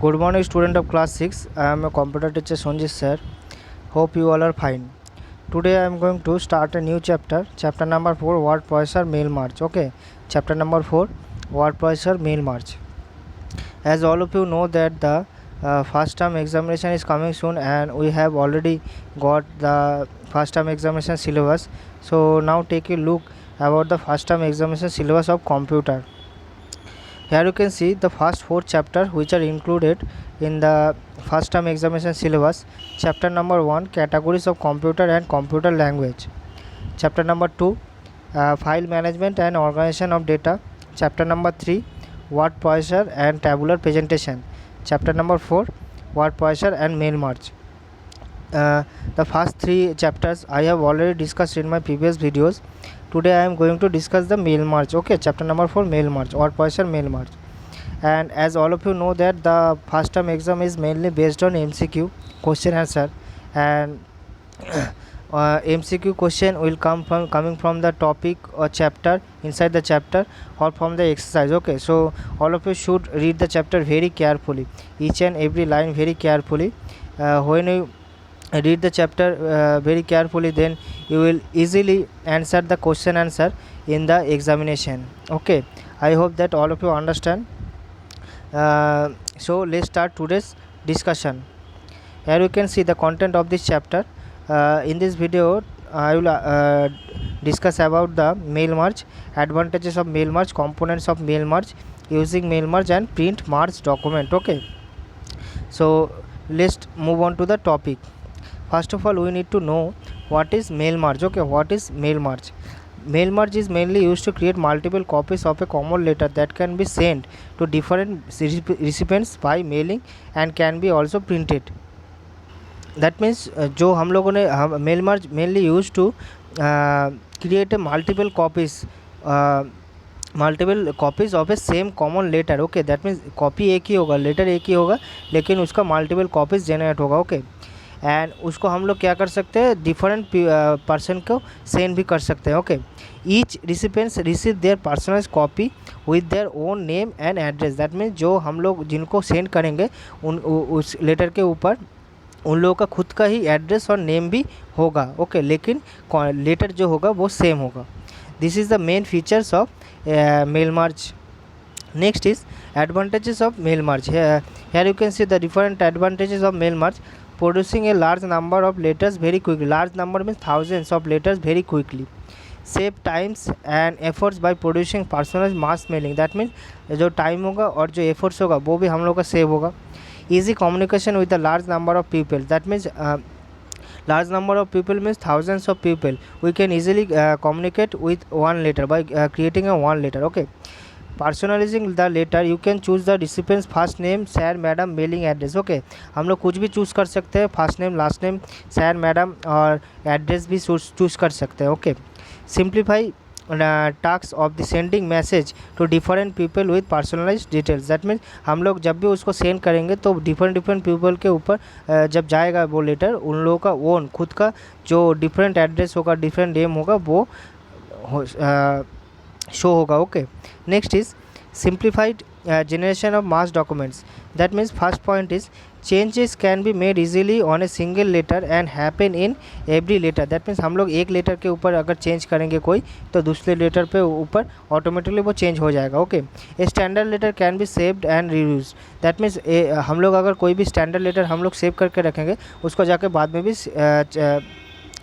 Good morning, student of class 6. I am a computer teacher Sonjit sir. Hope you all are fine. Today I am going to start a new chapter. Chapter number 4, word processor mail merge. Okay. Chapter number 4, word processor mail merge. As all of you know that the first term examination is coming soon, and we have already got the first term examination syllabus. So now take a look about the first term examination syllabus of computer. Here you can see the first 4 chapters which are included in the first term examination syllabus. Chapter number 1, categories of computer and computer language. Chapter number 2, file management and organization of data. Chapter number 3, word processor and tabular presentation. Chapter number 4, word processor and mail merge. The first 3 chapters I have already discussed in my previous videos. Today I am going to discuss the mail merge. Okay, chapter number 4, mail merge, word processor mail merge. And as all of you know that the first term exam is mainly based on MCQ question answer, and MCQ question will coming from the topic or chapter inside the chapter or from the exercise. Okay, so all of you should read the chapter very carefully, each and every line very carefully. When you read the chapter very carefully, then you will easily answer the question answer in the examination. Okay, I hope that all of you understand. So let's start today's discussion. Here you can see the content of this chapter. In this video I will discuss about the mail merge, advantages of mail merge, components of mail merge, using mail merge and print merge document. Okay, so let's move on to the topic. First of all, we need to know what is mail merge. Okay, what is mail merge? Mail merge is mainly used to create multiple copies of a common letter that can be sent to different recipients by mailing and can be also printed. That means जो हम लोगों ने mail merge mainly used to create a multiple copies of a same common letter. Okay, that means copy एक ही होगा, letter एक ही होगा, लेकिन उसका multiple copies generate होगा. Okay, एंड उसको हम लोग क्या कर सकते हैं, डिफरेंट पर्सन को सेंड भी कर सकते हैं. Okay, each recipients receive their personalise copy with their own name and address. That means जो हम लोग जिनको सेंड करेंगे उस लेटर के ऊपर उन लोगों का खुद का ही एड्रेस और नेम भी होगा. ओके, लेकिन लेटर जो होगा वो सेम होगा. This is the main features of mail merge. Next is advantages of mail merge. Here you can see the different advantages of mail merge. Producing a large number of letters very quickly. Large number means thousands of letters very quickly. Save times and efforts by producing personalized mass mailing. That means जो time होगा और जो efforts होगा वो भी हम लोग का सेव होगा. Easy communication with a large number of people. That means large number of people means thousands of people. We can easily communicate with one letter by creating a one letter. Okay. Personalising the letter, you can choose the recipients first name, sir, madam, mailing address. Okay, हम लोग कुछ भी choose कर सकते हैं, first name, last name, sir, madam और address भी choose कर सकते हैं. Okay, simplify task of the sending message to different people with personalise details. That means हम लोग जब भी उसको सेंड करेंगे तो डिफरेंट पीपल के ऊपर जब जाएगा वो लेटर, उन लोगों का ओन खुद का जो डिफरेंट एड्रेस होगा, डिफरेंट नेम होगा, वो शो होगा. Okay, next is simplified generation of mass documents. That means first point is changes can be made easily on a single letter and happen in every letter. That means हम लोग एक letter के ऊपर अगर change करेंगे कोई तो दूसरे लेटर पे ऊपर ऑटोमेटिकली वो चेंज हो जाएगा. Okay, a standard letter can be saved and reuse. That means हम लोग अगर कोई भी स्टैंडर्ड लेटर हम लोग सेव करके रखेंगे उसको जाके बाद में भी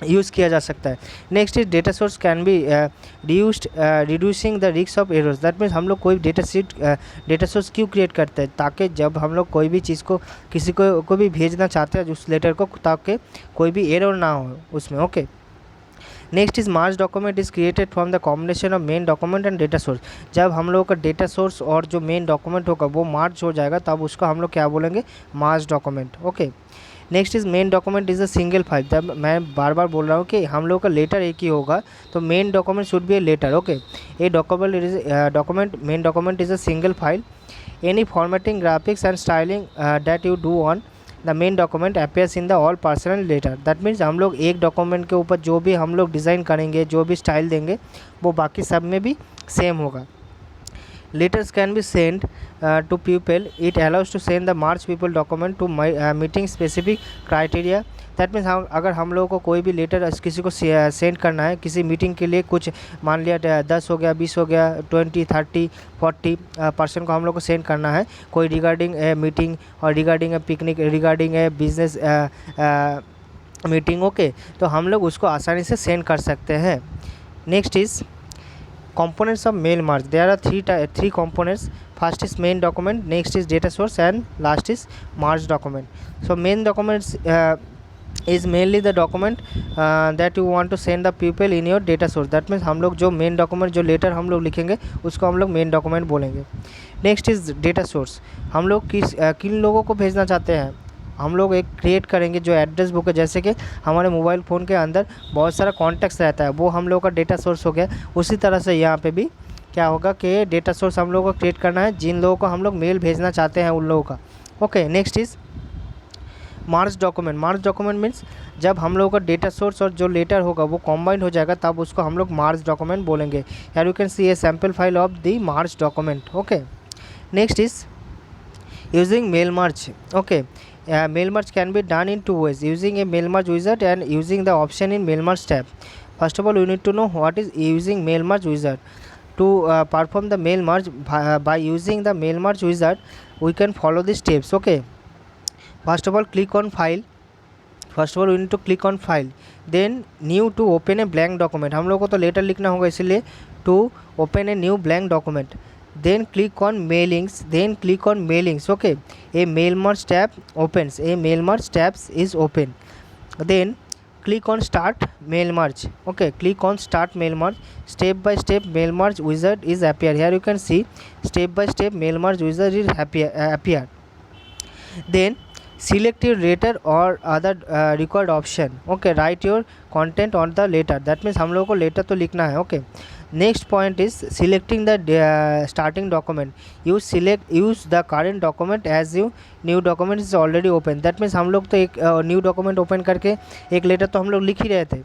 यूज़ किया जा सकता है. Next is data source can be reduced, reducing the risk of errors. That means हम लोग कोई डेटा सोर्स क्यों क्रिएट करते हैं, ताकि जब हम लोग कोई भी चीज़ को किसी को भी भेजना चाहते हैं उस लेटर को, ताकि कोई भी एरर ना हो उसमें. Okay, next is Marge document is created from the combination of main document and data source. जब हम लोग का डेटा सोर्स और जो मेन डॉक्यूमेंट होगा वो मार्ज हो जाएगा तब उसको हम लोग क्या बोलेंगे, merge document. Okay, next is main document is a single file. जब मैं बार बार बोल रहा हूँ कि हम लोग का लेटर एक ही होगा तो main document should be a letter. Okay, a document main document is a single file. Any formatting, graphics and styling that you do on the main document appears in the all personal letter. That means हम लोग एक document के ऊपर जो भी हम लोग design करेंगे, जो भी स्टाइल देंगे वो बाकी सब में भी सेम होगा. letters can be sent to people. It allows to send the march people document to meeting specific criteria. That means हम अगर हम लोगों को कोई भी लेटर किसी को सेंड करना है किसी मीटिंग के लिए, कुछ मान लिया 10 हो गया, 20 हो गया, 20, 30, 40 पर्सन को हम लोग को सेंड करना है, कोई रिगार्डिंग ए मीटिंग और रिगार्डिंग ए पिकनिक, रिगार्डिंग ए बिजनेस मीटिंग, ओके, तो हम लोग उसको आसानी से सेंड कर सकते हैं। Next is components of mail merge. There are three components. First is main document, next is data source, and last is merge document. So main documents is mainly the document that you want to send the people in your data source. That means हम लोग जो main document, जो letter हम लोग लिखेंगे उसको हम लोग main document बोलेंगे। नेक्स्ट इज़ डेटा सोर्स, हम लोग किन लोगों को भेजना चाहते हैं, हम लोग एक क्रिएट करेंगे जो एड्रेस बुक है, जैसे कि हमारे मोबाइल फ़ोन के अंदर बहुत सारा कॉन्टैक्ट्स रहता है, वो हम लोग का डेटा सोर्स हो गया। उसी तरह से यहाँ पे भी क्या होगा कि डेटा सोर्स हम लोग को क्रिएट करना है जिन लोगों को हम लोग मेल भेजना चाहते हैं उन लोगों का। Okay, next is March document. March document means जब हम लोगों का डेटा सोर्स और जो लेटर होगा वो कॉम्बाइंड हो जाएगा तब उसको हम लोग मार्च डॉक्यूमेंट बोलेंगे। यार you can see a sample file of the merge document. Okay, next is using mail merge. Okay, mail merge can be done in two ways, using a mail merge wizard and using the option in mail merge tab. First of all, you need to know what is using mail merge wizard. To perform the mail merge by using the mail merge wizard, we can follow the steps. Okay, first of all, click on file. First of all, we need to click on file, then new to open a blank document. हम लोग को तो letter लिखना होगा, इसलिए to open a new blank document. Then click on mailings, then click on mailings. Okay, a mail merge tab opens, a mail merge tabs is open. Then click on start mail merge. Okay, click on start mail merge. Step by step mail merge wizard is appear. Here you can see step by step mail merge wizard is appear. Then select your letter or other required option. Okay, write your content on the letter. That means हम लोगों को letter तो लिखना है। Okay, next point is selecting the starting document. Use the current document as you new document is already open. That means हम लोग तो एक न्यू डॉक्यूमेंट ओपन करके एक लेटर तो हम लोग लिख ही रहे थे,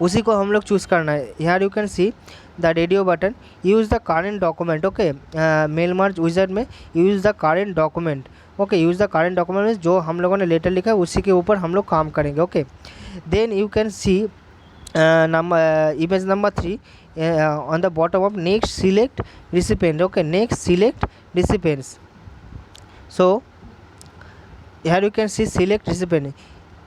उसी को हम लोग चूज़ करना है। यहाँ you can see the radio button, use the current document. Okay, mail merge wizard में use the current document. Okay, use the current document में जो हम लोगों ने लेटर लिखा है उसी के ऊपर हम लोग काम करेंगे। Okay, then you can see image number 3 on the bottom of next select recipient. Okay, next select recipients. So here you can see select recipient.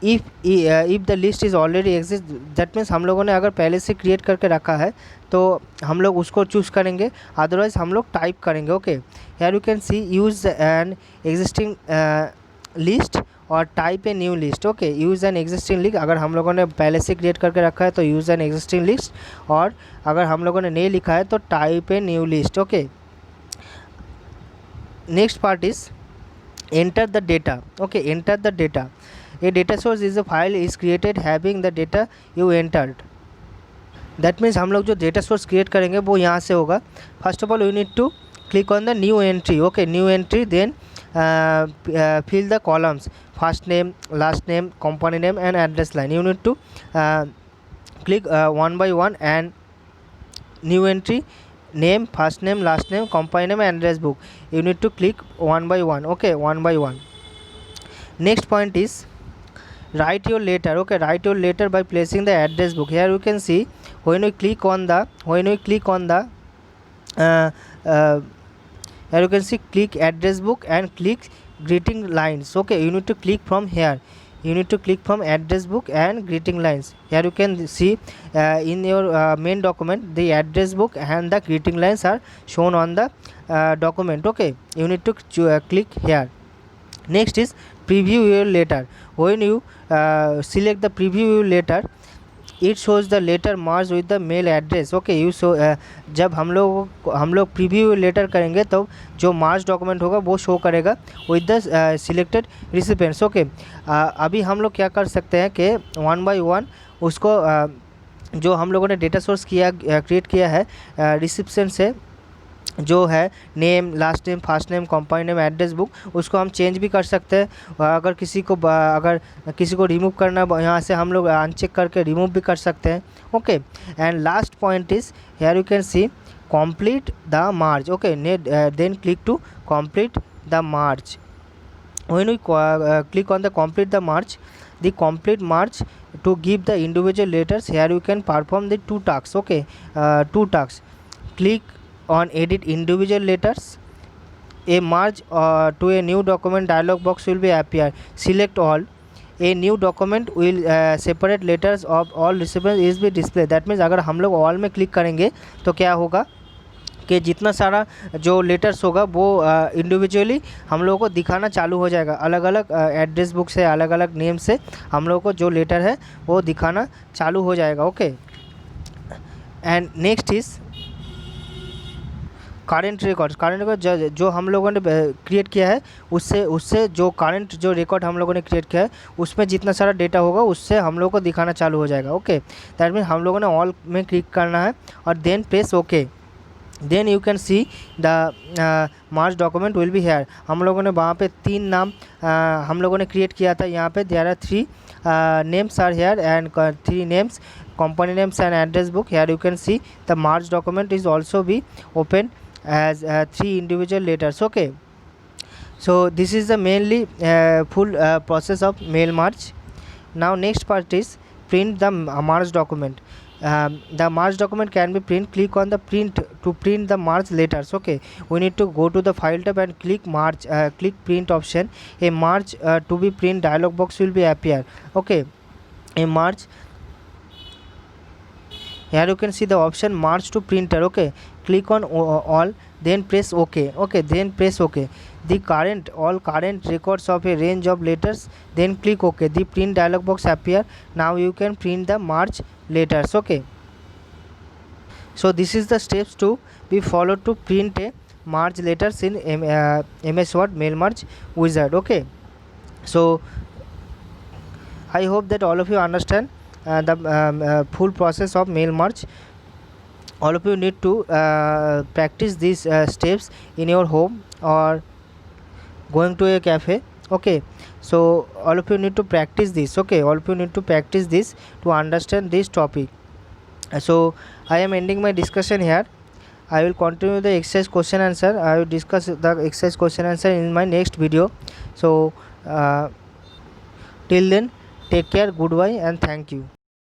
if the list is already exist, that means हम लोगों ने अगर पहले से create करके रखा है तो हम लोग उसको चूज़ करेंगे, अदरवाइज हम लोग टाइप करेंगे। Okay, here you can see use an existing list और type a new list. Okay, use an existing list, अगर हम लोगों ने पहले से क्रिएट करके रखा है तो यूज़ एन एग्जिस्टिंग लिस्ट, और अगर हम लोगों ने नहीं लिखा है तो type a new list. Okay, next part is enter the data. Okay, enter the data. A data source is a file is created having the data you entered. That means हम लोग जो डेटा सोर्स क्रिएट करेंगे वो यहाँ से होगा। First of all you need to click on the new entry. Okay, new entry, then fill the columns first name, last name, company name and address line. You need to click one by one and new entry, name, first name, last name, company name and address book. You need to click one by one. Okay, one by one. Next point is write your letter. Okay, write your letter by placing the address book. Here you can see when we click on the here you can see click address book and click greeting lines. Okay, you need to click from here. You need to click from address book and greeting lines. Here you can see in your main document the address book and the greeting lines are shown on the document. Okay, you need to click here. Next is preview your letter. When you select the preview your letter, it shows the letter merge with the mail address. Okay, you show जब हम लोग preview letter करेंगे तो जो मार्ज document होगा वो show करेगा with the selected recipients. Okay, अभी हम लोग क्या कर सकते हैं कि वन बाय वन उसको जो हम लोगों ने डेटा सोर्स क्रिएट किया है रिसिप्शन से, जो है name, last name, first name, company name, address book, उसको हम चेंज भी कर सकते हैं। अगर किसी को रिमूव करना यहाँ से हम लोग अनचेक करके रिमूव भी कर सकते हैं। Okay, and last point is here you can C complete the merge. Okay, then click to complete the merge. When we click on the complete the complete merge to give the individual letters, here you can perform the two tasks. Okay, two tasks. Click on edit individual letters. A merge to a new document dialog box will be appear. Select all. A new document will separate letters of all recipients is be display. That means अगर हम लोग all में click करेंगे तो क्या होगा कि जितना सारा जो लेटर्स होगा वो इंडिविजुअली हम लोगों को दिखाना चालू हो जाएगा। अलग अलग एड्रेस बुक से, अलग अलग नेम से हम लोगों को जो लेटर है वो दिखाना चालू हो जाएगा। Okay, and next is current record जो हम लोगों ने क्रिएट किया है उससे जो करंट जो रिकॉर्ड हम लोगों ने क्रिएट किया है उसमें जितना सारा डेटा होगा उससे हम लोगों को दिखाना चालू हो जाएगा। ओके, दैट मीन हम लोगों ने ऑल में क्लिक करना है और then press okay. Then you can see the merge document will be here. हम लोगों ने वहाँ पे 3 नाम हम लोगों ने क्रिएट किया था। यहाँ पे there are 3 names are here and 3 names, company names and address book. Here you can see the merge document is also be open as 3 individual letters. Okay, so this is the mainly full process of mail merge. Now next part is print the merge document. The merge document can be print. Click on the print to print the merge letters. Okay, we need to go to the file tab and click merge, click print option. A merge to be print dialog box will be appear. Okay, a merge, here you can see the option merge to printer. Okay, click on all, then press ok. Okay, then press ok. The all current records of a range of letters, then click ok. The print dialog box appear. Now you can print the merge letters. Okay, so this is the steps to be followed to print a merge letters in MS Word mail merge wizard. Okay, so I hope that all of you understand the full process of mail merge. All of you need to practice these steps in your home or going to a cafe. Okay, so all of you need to practice this. Okay, all of you need to practice this to understand this topic. So I am ending my discussion here. I will continue the exercise question answer. I will discuss the exercise question answer in my next video. So till then, take care, goodbye and thank you.